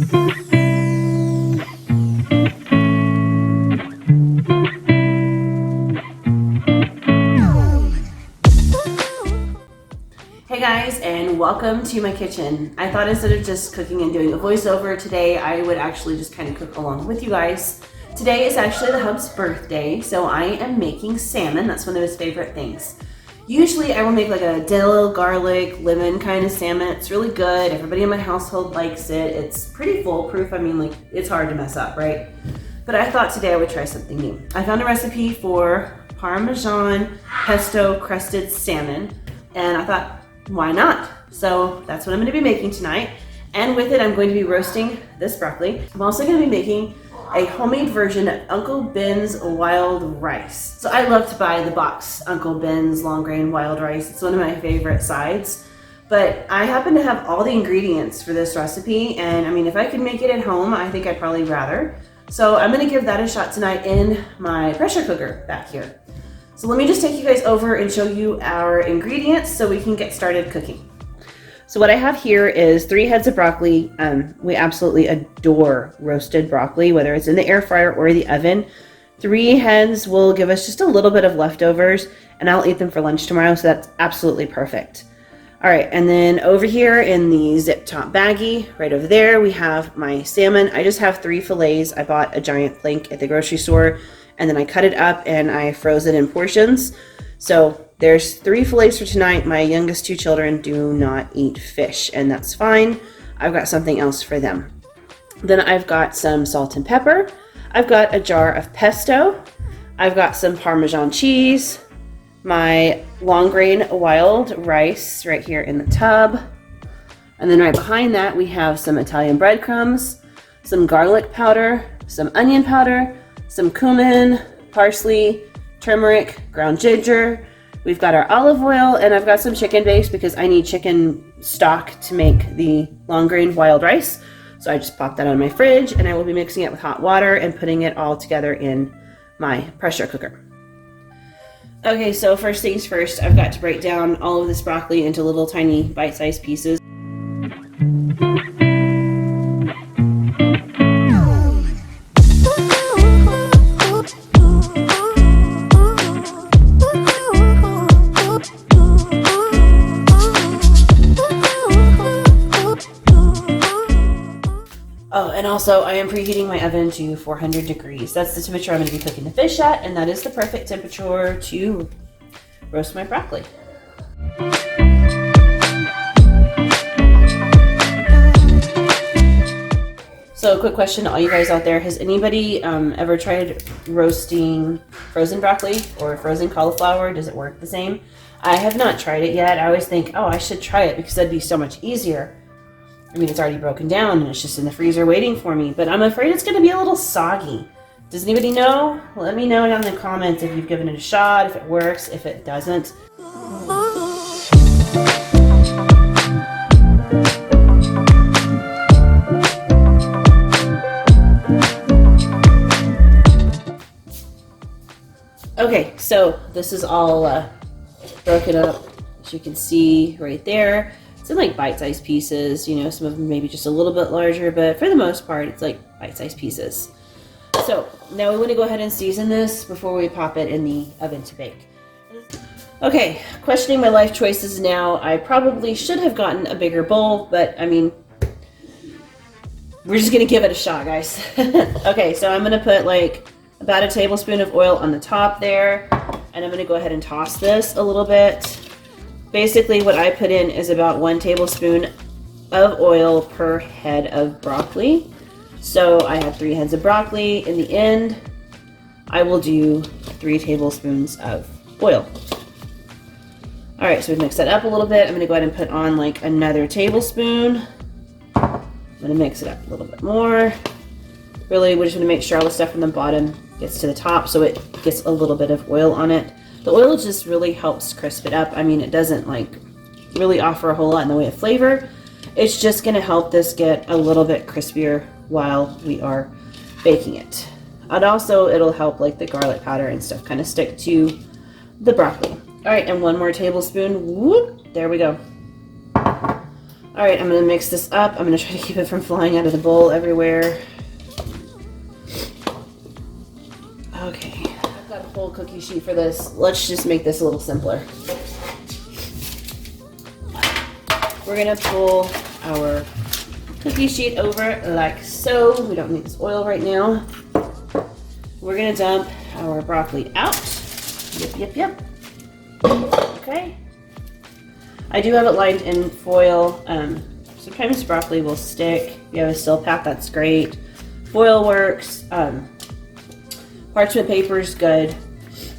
Hey guys, and welcome to my kitchen. I thought instead of just cooking and doing a voiceover today, I would actually just kind of cook along with you guys. Today is actually the hub's birthday, so I am making salmon. That's one of his favorite things. Usually I will make like a dill, garlic, lemon kind of salmon. It's really good. Everybody in my household likes it. It's pretty foolproof. I mean, like, it's hard to mess up, right? But I thought today I would try something new. I found a recipe for Parmesan Pesto Crusted Salmon, and I thought, why not? So that's what I'm going to be making tonight. And with it, I'm going to be roasting this broccoli. I'm also going to be making a homemade version of Uncle Ben's wild rice. So I love to buy the box Uncle Ben's long grain wild rice. It's one of my favorite sides. But I happen to have all the ingredients for this recipe. And I mean, if I could make it at home, I think I'd probably rather. So I'm going to give that a shot tonight in my pressure cooker back here. So let me just take you guys over and show you our ingredients so we can get started cooking. So what I have here is 3 heads of broccoli. We absolutely adore roasted broccoli, whether it's in the air fryer or the oven. 3 heads will give us just a little bit of leftovers, and I'll eat them for lunch tomorrow, so that's absolutely perfect. All right, and then over here in the zip top baggie, right over there, we have my salmon. I just have 3 fillets. I bought a giant plank at the grocery store, and then I cut it up and I froze it in portions. So there's 3 fillets for tonight. My youngest 2 children do not eat fish, and that's fine. I've got something else for them. Then I've got some salt and pepper. I've got a jar of pesto. I've got some Parmesan cheese, my long grain wild rice right here in the tub. And then right behind that, we have some Italian breadcrumbs, some garlic powder, some onion powder, some cumin, parsley, turmeric, ground ginger. We've got our olive oil, and I've got some chicken base because I need chicken stock to make the long grain wild rice. So I just popped that on my fridge, and I will be mixing it with hot water and putting it all together in my pressure cooker. Okay, so first things first, I've got to break down all of this broccoli into little tiny bite-sized pieces. Oh, and also I am preheating my oven to 400 degrees. That's the temperature I'm going to be cooking the fish at, and that is the perfect temperature to roast my broccoli. So, quick question to all you guys out there. Has anybody ever tried roasting frozen broccoli or frozen cauliflower? Does it work the same? I have not tried it yet. I always think, oh, I should try it because that'd be so much easier. I mean, it's already broken down and it's just in the freezer waiting for me, but I'm afraid it's going to be a little soggy. Does anybody know? Let me know down in the comments if you've given it a shot, if it works, if it doesn't. Okay, so this is all broken up, as you can see right there. It's in like bite-sized pieces, you know, some of them maybe just a little bit larger, but for the most part, it's like bite-sized pieces. So now we want to go ahead and season this before we pop it in the oven to bake. Okay, questioning my life choices now. I probably should have gotten a bigger bowl, but I mean, we're just going to give it a shot, guys. Okay, so I'm going to put like about a tablespoon of oil on the top there, and I'm going to go ahead and toss this a little bit. Basically, what I put in is about 1 tablespoon of oil per head of broccoli. So I have 3 heads of broccoli. In the end, I will do 3 tablespoons of oil. All right, so we've mixed that up a little bit. I'm going to go ahead and put on like another tablespoon. I'm going to mix it up a little bit more. Really, we're just going to make sure all the stuff from the bottom gets to the top so it gets a little bit of oil on it. The oil just really helps crisp it up. I mean, it doesn't like really offer a whole lot in the way of flavor. It's just going to help this get a little bit crispier while we are baking it. And also it'll help like the garlic powder and stuff kind of stick to the broccoli. All right, and 1 more tablespoon. Whoop, there we go. All All right, I'm gonna mix this up. I'm gonna try to keep it from flying out of the bowl everywhere. Okay, I've got a whole cookie sheet for this. Let's just make this a little simpler. We're gonna pull our cookie sheet over like so. We don't need this oil right now. We're gonna dump our broccoli out. Yep. Okay. I do have it lined in foil. Sometimes broccoli will stick. If you have a still pat, that's great. Foil works. Parchment paper is good.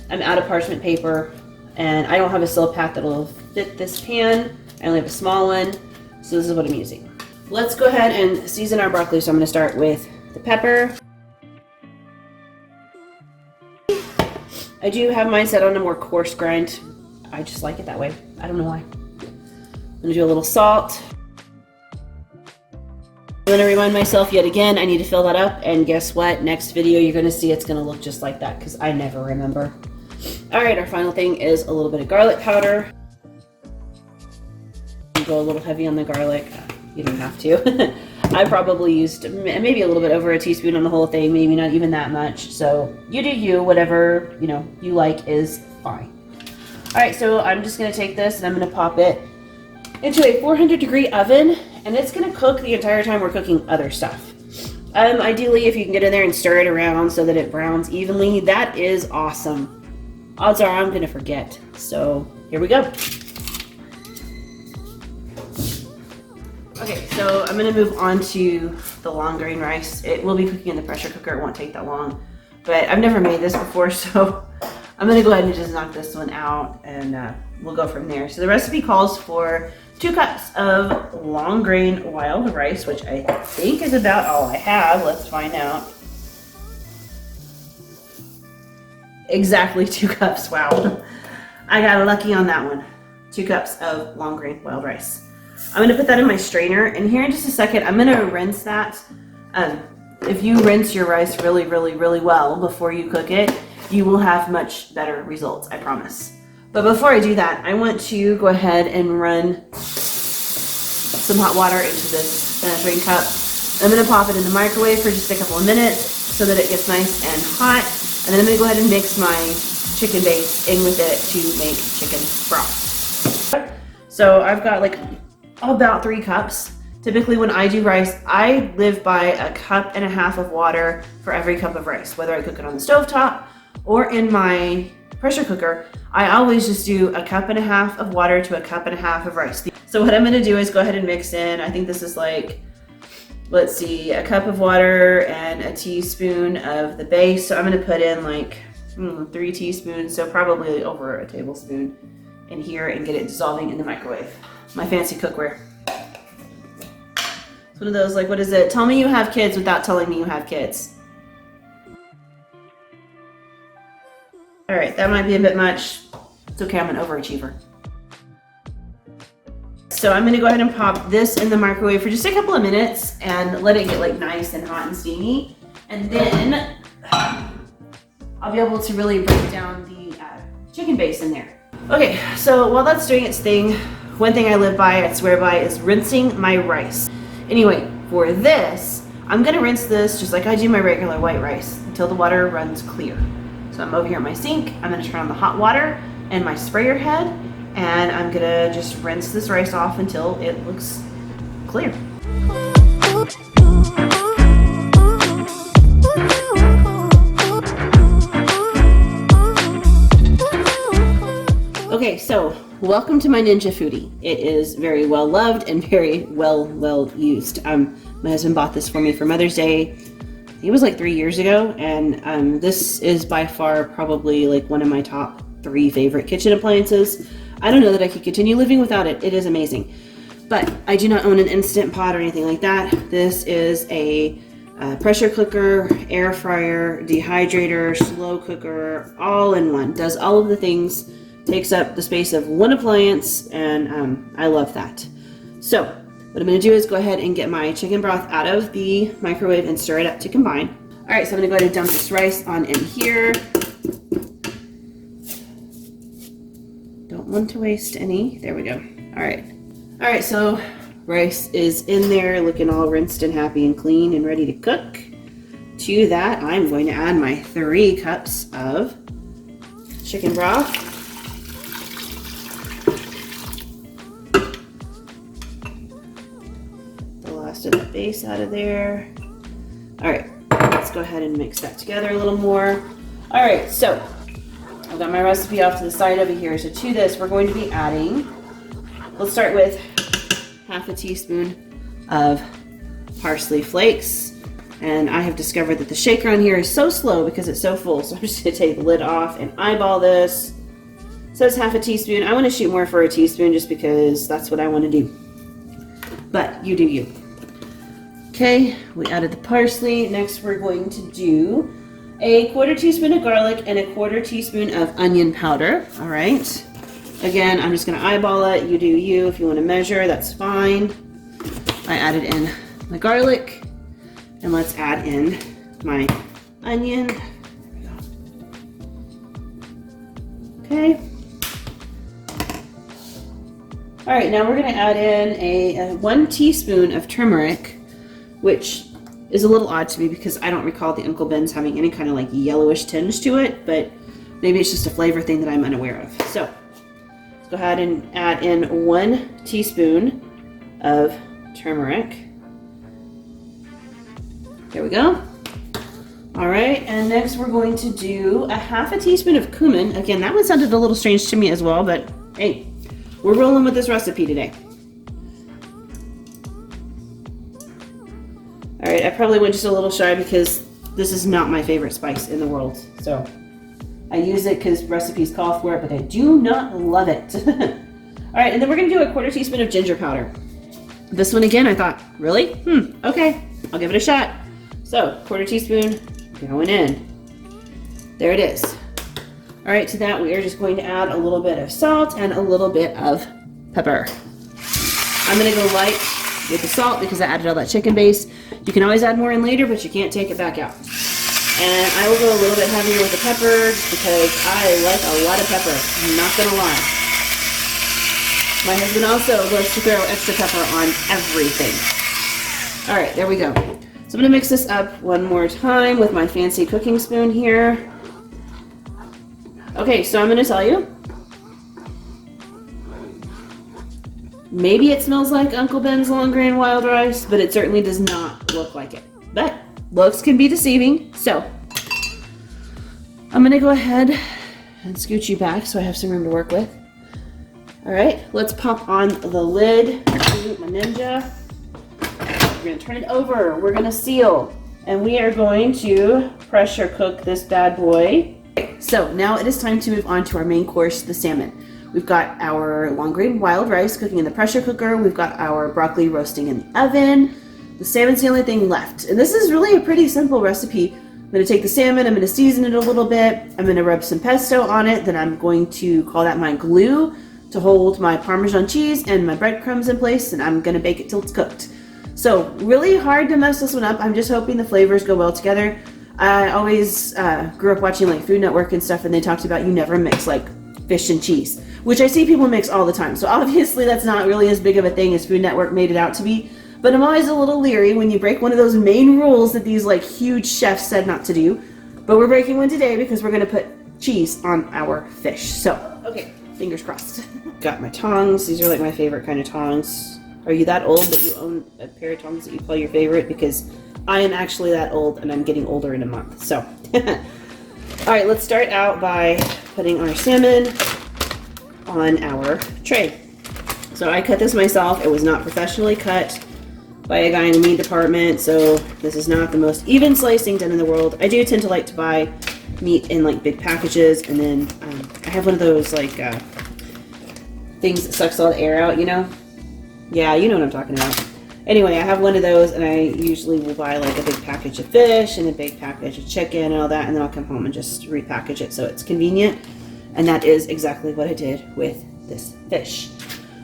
I'm out of parchment paper, and I don't have a still pat that'll fit this pan. I only have a small one, so this is what I'm using. Let's go ahead and season our broccoli. So I'm going to start with the pepper. I do have mine set on a more coarse grind. I just like it that way. I don't know why. I'm going to do a little salt. I'm going to remind myself yet again, I need to fill that up. And guess what? Next video, you're going to see it's going to look just like that because I never remember. All right, our final thing is a little bit of garlic powder. Go a little heavy on the garlic. You don't have to. I probably used maybe a little bit over a teaspoon on the whole thing, maybe not even that much. So you do you, whatever you like is fine. All right, so I'm just gonna take this and I'm gonna pop it into a 400-degree oven, and it's gonna cook the entire time we're cooking other stuff. Ideally, if you can get in there and stir it around so that it browns evenly, that is awesome. Odds are I'm gonna forget. So here we go. Okay, so I'm gonna move on to the long grain rice. It will be cooking in the pressure cooker. It won't take that long, but I've never made this before, so I'm gonna go ahead and just knock this one out, and we'll go from there. So the recipe calls for 2 cups of long grain wild rice, which I think is about all I have. Let's find out. Exactly 2 cups, wow. I got lucky on that one. 2 cups of long grain wild rice. I'm going to put that in my strainer, and here in just a second, I'm going to rinse that. If you rinse your rice really, really, really well before you cook it, you will have much better results, I promise. But before I do that, I want to go ahead and run some hot water into this measuring cup. I'm going to pop it in the microwave for just a couple of minutes so that it gets nice and hot. And then I'm going to go ahead and mix my chicken base in with it to make chicken broth. So I've got like about 3 cups. Typically when I do rice, I live by 1.5 cups of water for every cup of rice, whether I cook it on the stovetop or in my pressure cooker. I always just do 1.5 cups of water to 1.5 cups of rice. So what I'm going to do is go ahead and mix in, I think this is like, let's see, 1 cup of water and a teaspoon of the base. So I'm going to put in like 3 teaspoons, so probably over a tablespoon in here, and get it dissolving in the microwave. My fancy cookware. It's one of those, like, what is it? Tell me you have kids without telling me you have kids. All right, that might be a bit much. It's okay, I'm an overachiever. So I'm gonna go ahead and pop this in the microwave for just a couple of minutes and let it get like nice and hot and steamy. And then I'll be able to really break down the chicken base in there. Okay, so while that's doing its thing, one thing I live by, I swear by, is rinsing my rice. Anyway, for this, I'm gonna rinse this just like I do my regular white rice until the water runs clear. So I'm over here at my sink, I'm gonna turn on the hot water and my sprayer head, and I'm gonna just rinse this rice off until it looks clear. Okay, so welcome to my Ninja Foodie. It is very well loved and very well used. My husband bought this for me for Mother's Day. It was like 3 years ago, and this is by far probably like one of my top 3 favorite kitchen appliances. I don't know that I could continue living without it. It is amazing. But I do not own an Instant Pot or anything like that. This is a pressure cooker, air fryer, dehydrator, slow cooker, all in one. Does all of the things, takes up the space of one appliance, and I love that. So what I'm going to do is go ahead and get my chicken broth out of the microwave and stir it up to combine. All right, so I'm going to go ahead and dump this rice on in here. Don't want to waste any. There we go. All right, so Rice is in there looking all rinsed and happy and clean and ready to cook. To that, I'm going to add my 3 cups of chicken broth. The last of the base out of there. All right, let's go ahead and mix that together a little more. All right, so I've got my recipe off to the side over here. So to this, we're going to be adding, let's start with half a teaspoon of parsley flakes. And I have discovered that the shaker on here is so slow because it's so full. So I'm just gonna take the lid off and eyeball this. So it's half a teaspoon. I wanna shoot more for a teaspoon just because that's what I wanna do. But you do you. Okay, we added the parsley. Next we're going to do a 1/4 teaspoon of garlic and a 1/4 teaspoon of onion powder. All right. Again, I'm just gonna eyeball it. You do you. If you wanna measure, that's fine. I added in my garlic, and let's add in my onion. Okay. All right, now we're gonna add in a 1 teaspoon of turmeric, which is a little odd to me because I don't recall the Uncle Ben's having any kind of like yellowish tinge to it, but maybe it's just a flavor thing that I'm unaware of. So let's go ahead and add in 1 teaspoon of turmeric. There we go. All right, and next we're going to do a half a teaspoon of cumin. Again, that one sounded a little strange to me as well, but hey, we're rolling with this recipe today. All right, I probably went just a little shy because this is not my favorite spice in the world. So I use it because recipes call for it, but I do not love it. All right, and then we're gonna do a 1/4 teaspoon of ginger powder. This one again, I thought, really? Okay, I'll give it a shot. So 1/4 teaspoon going in. There it is. All right, to that we are just going to add a little bit of salt and a little bit of pepper. I'm gonna go light with the salt because I added all that chicken base. You can always add more in later, but you can't take it back out. And I will go a little bit heavier with the pepper just because I like a lot of pepper. I'm not gonna lie. My husband also loves to throw extra pepper on everything. All right, there we go. So I'm gonna mix this up one more time with my fancy cooking spoon here. Okay, so I'm gonna tell you, maybe it smells like Uncle Ben's long grain wild rice, but it certainly does not look like it. But looks can be deceiving, so I'm gonna go ahead and scooch you back so I have some room to work with. All right, let's pop on the lid. My Ninja. We're gonna turn it over. We're gonna seal, and we are going to pressure cook this bad boy. So now it is time to move on to our main course, the salmon. We've got our long grain wild rice cooking in the pressure cooker. We've got our broccoli roasting in the oven. The salmon's the only thing left. And this is really a pretty simple recipe. I'm gonna take the salmon, I'm gonna season it a little bit. I'm gonna rub some pesto on it. Then I'm going to call that my glue to hold my Parmesan cheese and my breadcrumbs in place. And I'm gonna bake it till it's cooked. So really hard to mess this one up. I'm just hoping the flavors go well together. I always grew up watching like Food Network and stuff, and they talked about you never mix like fish and cheese, which I see people mix all the time. So obviously that's not really as big of a thing as Food Network made it out to be. But I'm always a little leery when you break one of those main rules that these like huge chefs said not to do. But we're breaking one today because we're gonna put cheese on our fish. So, okay, fingers crossed. Got my tongs. These are like my favorite kind of tongs. Are you that old that you own a pair of tongs that you call your favorite? Because I am actually that old and I'm getting older in a month. So, all right, let's start out by putting our salmon on our tray. So I cut this myself. It was not professionally cut by a guy in the meat department, so this is not the most even slicing done in the world. I do tend to like to buy meat in like big packages, and then I have one of those like things that sucks all the air out, you know? Yeah, you know what I'm talking about. Anyway, I have one of those, and I usually will buy like a big package of fish and a big package of chicken and all that, and then I'll come home and just repackage it so it's convenient. And that is exactly what I did with this fish.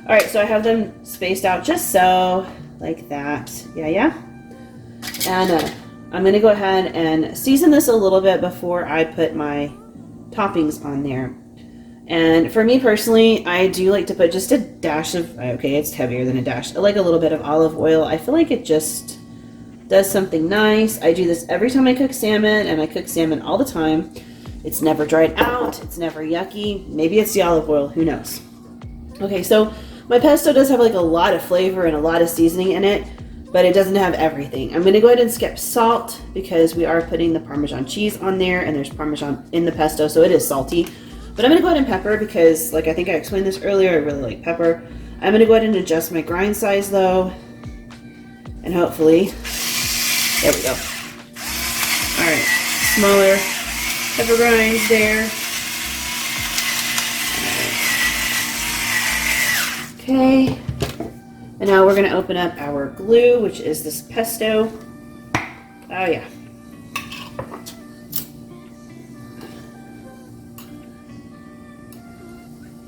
All right, so I have them spaced out just so, like that. Yeah. And I'm gonna go ahead and season this a little bit before I put my toppings on there. And for me personally, I do like to put just a dash of, okay, it's heavier than a dash. I like a little bit of olive oil. I feel like it just does something nice. I do this every time I cook salmon, and I cook salmon all the time. It's never dried out. It's never yucky. Maybe it's the olive oil. Who knows? Okay, so my pesto does have like a lot of flavor and a lot of seasoning in it, but it doesn't have everything. I'm going to go ahead and skip salt because we are putting the Parmesan cheese on there, and there's Parmesan in the pesto, so it is salty. But I'm going to go ahead and pepper because, like I think I explained this earlier, I really like pepper. I'm going to go ahead and adjust my grind size though, and hopefully, there we go. All right, smaller pepper grinds there. Okay, and now we're going to open up our glue, which is this pesto. Oh yeah.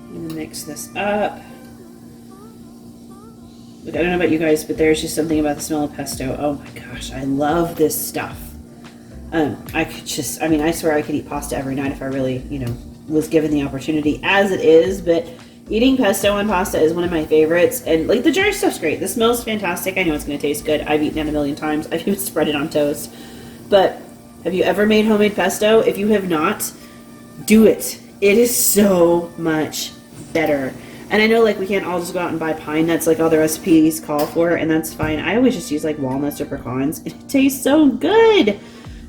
I'm gonna mix this up. Look, I don't know about you guys, but there's just something about the smell of pesto. Oh my gosh, I love this stuff. I swear I could eat pasta every night if I really, was given the opportunity as it is, but eating pesto on pasta is one of my favorites. And like the dry stuff's great. The smells fantastic. I know it's gonna taste good. I've eaten it a million times. I've even spread it on toast. But have you ever made homemade pesto? If you have not, do it. It is so much better. And I know like we can't all just go out and buy pine nuts like all the recipes call for, and that's fine. I always just use like walnuts or pecans, and it tastes so good.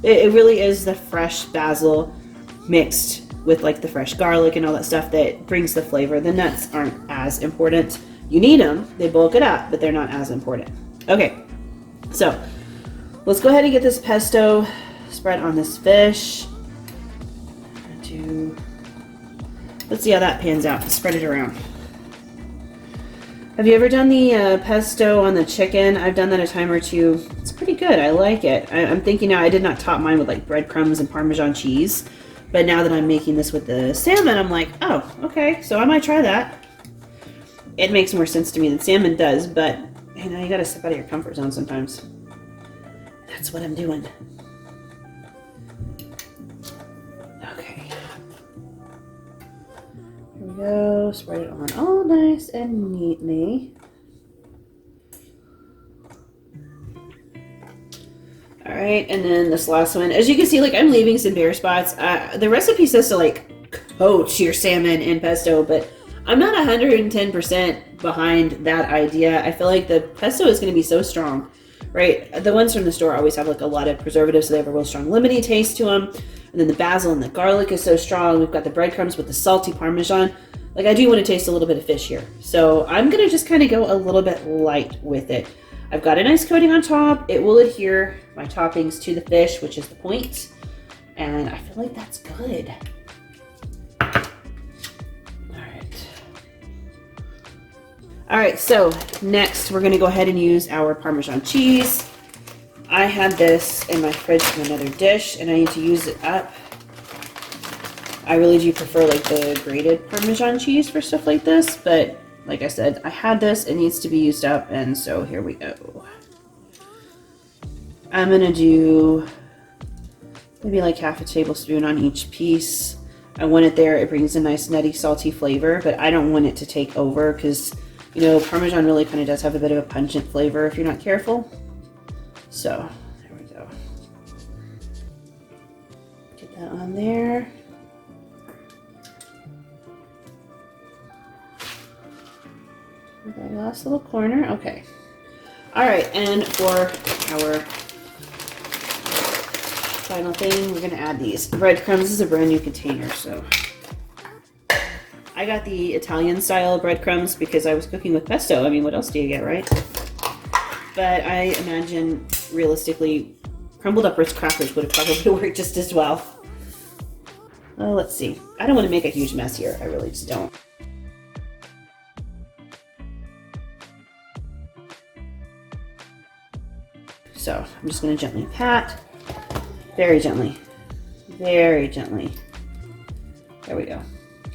It really is the fresh basil mixed with like the fresh garlic and all that stuff that brings the flavor. The nuts aren't as important. You need them, they bulk it up, but they're not as important. Okay, so let's go ahead and get this pesto spread on this fish. Let's see how that pans out. Let's spread it around. Have you ever done the pesto on the chicken? I've done that a time or two. It's pretty good. I like it. I'm thinking now, I did not top mine with like breadcrumbs and Parmesan cheese, but now that I'm making this with the salmon, I'm like, oh, okay, so I might try that. It makes more sense to me than salmon does, but you gotta step out of your comfort zone sometimes. That's what I'm doing. Go spread it on all nice and neatly. All right, and then this last one, as you can see, like I'm leaving some bare spots. The recipe says to like coat your salmon in pesto, but I'm not 110% behind that idea. I feel like the pesto is going to be so strong, right? The ones from the store always have like a lot of preservatives, so they have a real strong lemony taste to them. And then the basil and the garlic is so strong. We've got the breadcrumbs with the salty Parmesan. Like I do want to taste a little bit of fish here. So I'm going to just kind of go a little bit light with it. I've got a nice coating on top. It will adhere my toppings to the fish, which is the point. And I feel like that's good. All right, so next we're going to go ahead and use our Parmesan cheese. I had this in my fridge in another dish, and I need to use it up. I really do prefer like the grated Parmesan cheese for stuff like this, but like I said, I had this, it needs to be used up, and so here we go. I'm gonna do maybe like half a tablespoon on each piece. I want it there, it brings a nice nutty, salty flavor, but I don't want it to take over because, Parmesan really kind of does have a bit of a pungent flavor if you're not careful. So, there we go. Get that on there. Okay, last little corner. Okay. All right, and for our final thing, we're going to add these breadcrumbs. This is a brand new container, so I got the Italian style breadcrumbs because I was cooking with pesto. I mean, what else do you get, right? But I imagine, realistically, crumbled up Ritz crackers would have probably worked just as well. Well, let's see. I don't want to make a huge mess here. I really just don't. So I'm just going to gently pat, very gently, very gently. There we go.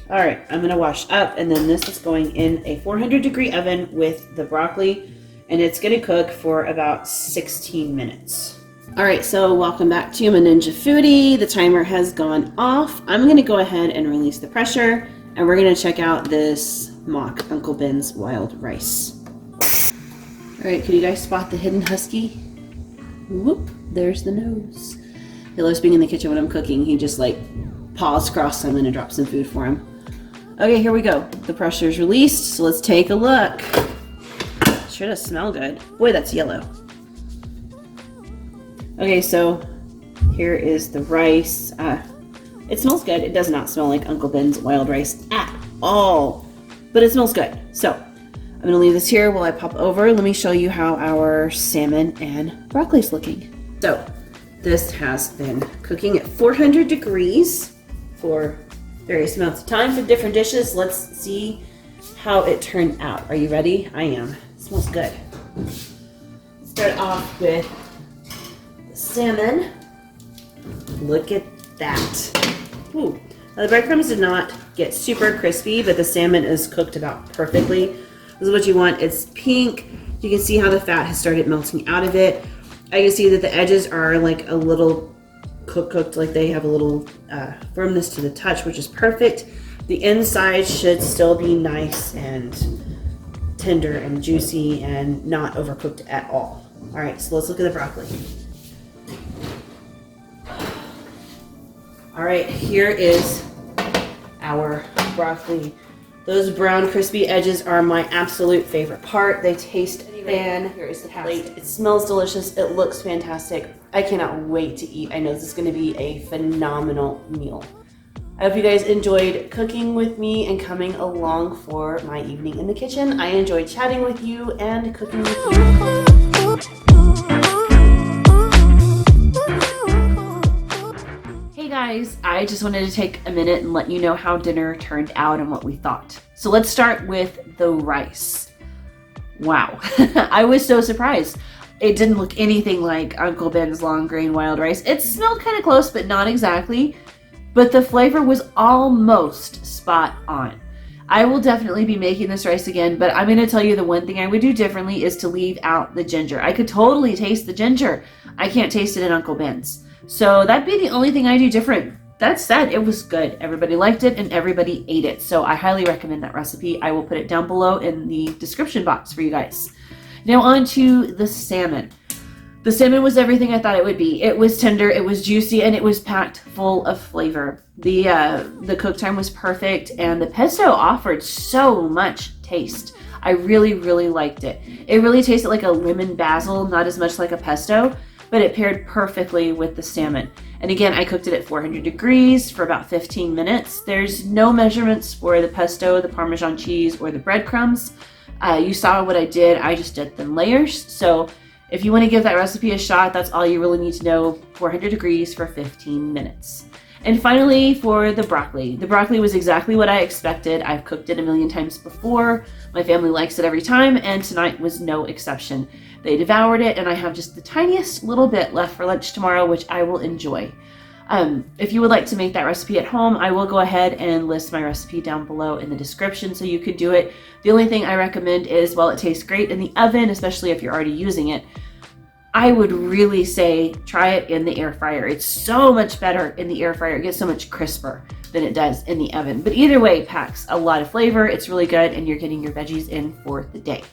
All right, I'm going to wash up, and then this is going in a 400-degree oven with the broccoli, and it's going to cook for about 16 minutes. All right, so welcome back to my Ninja Foodie. The timer has gone off. I'm going to go ahead and release the pressure, And we're gonna check out this mock Uncle Ben's wild rice. All right, could you guys spot the hidden husky? Whoop, there's the nose. He loves being in the kitchen when I'm cooking. He just like paws crossed, so I'm gonna drop some food for him. Okay, here we go. The pressure's released, so let's take a look. Sure does smell good. Boy, that's yellow. Okay, so here is the rice. It smells good. It does not smell like Uncle Ben's wild rice at all, but it smells good. So I'm gonna leave this here while I pop over. Let me show you how our salmon and broccoli is looking. So this has been cooking at 400 degrees for various amounts of time for different dishes. Let's see how it turned out. Are you ready? I am. It smells good. Start off with the salmon. Look at that. Ooh. Now the breadcrumbs did not get super crispy, but the salmon is cooked about perfectly. This is what you want. It's pink. You can see how the fat has started melting out of it. I can see that the edges are like a little cooked, like they have a little firmness to the touch, which is perfect. The inside should still be nice and tender and juicy and not overcooked at all. All right, so let's look at the broccoli. All right, here is our broccoli. Those brown crispy edges are my absolute favorite part. They taste fan. Here is the plate. It smells delicious. It looks fantastic. I cannot wait to eat. I know this is going to be a phenomenal meal. I hope you guys enjoyed cooking with me and coming along for my evening in the kitchen. I enjoyed chatting with you and cooking with you. Hey guys, I just wanted to take a minute and let you know how dinner turned out and what we thought. So let's start with the rice. Wow, I was so surprised. It didn't look anything like Uncle Ben's long grain wild rice. It smelled kind of close, but not exactly. But the flavor was almost spot on. I will definitely be making this rice again, but I'm going to tell you the one thing I would do differently is to leave out the ginger. I could totally taste the ginger. I can't taste it in Uncle Ben's. So that'd be the only thing I do different. That said, it was good. Everybody liked it and everybody ate it. So I highly recommend that recipe. I will put it down below in the description box for you guys. Now on to the salmon. The salmon was everything I thought it would be. It was tender, it was juicy, and it was packed full of flavor. The cook time was perfect, and the pesto offered so much taste. I really, really liked it. It really tasted like a lemon basil, not as much like a pesto, but it paired perfectly with the salmon. And again, I cooked it at 400 degrees for about 15 minutes. There's no measurements for the pesto, the Parmesan cheese, or the breadcrumbs. You saw what I did. I just did thin layers. So if you want to give that recipe a shot, that's all you really need to know. 400 degrees for 15 minutes. And finally, for the broccoli. The broccoli was exactly what I expected. I've cooked it a million times before. My family likes it every time, and tonight was no exception. They devoured it, and I have just the tiniest little bit left for lunch tomorrow, which I will enjoy. If you would like to make that recipe at home, I will go ahead and list my recipe down below in the description so you could do it. The only thing I recommend is, while it tastes great in the oven, especially if you're already using it, I would really say try it in the air fryer. It's so much better in the air fryer. It gets so much crisper than it does in the oven. But either way, it packs a lot of flavor. It's really good, and you're getting your veggies in for the day.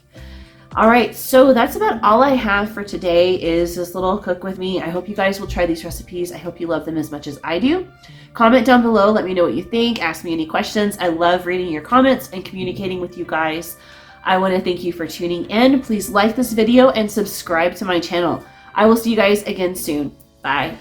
All right, so that's about all I have for today is this little cook with me. I hope you guys will try these recipes. I hope you love them as much as I do. Comment down below. Let me know what you think. Ask me any questions. I love reading your comments and communicating with you guys. I want to thank you for tuning in. Please like this video and subscribe to my channel. I will see you guys again soon. Bye.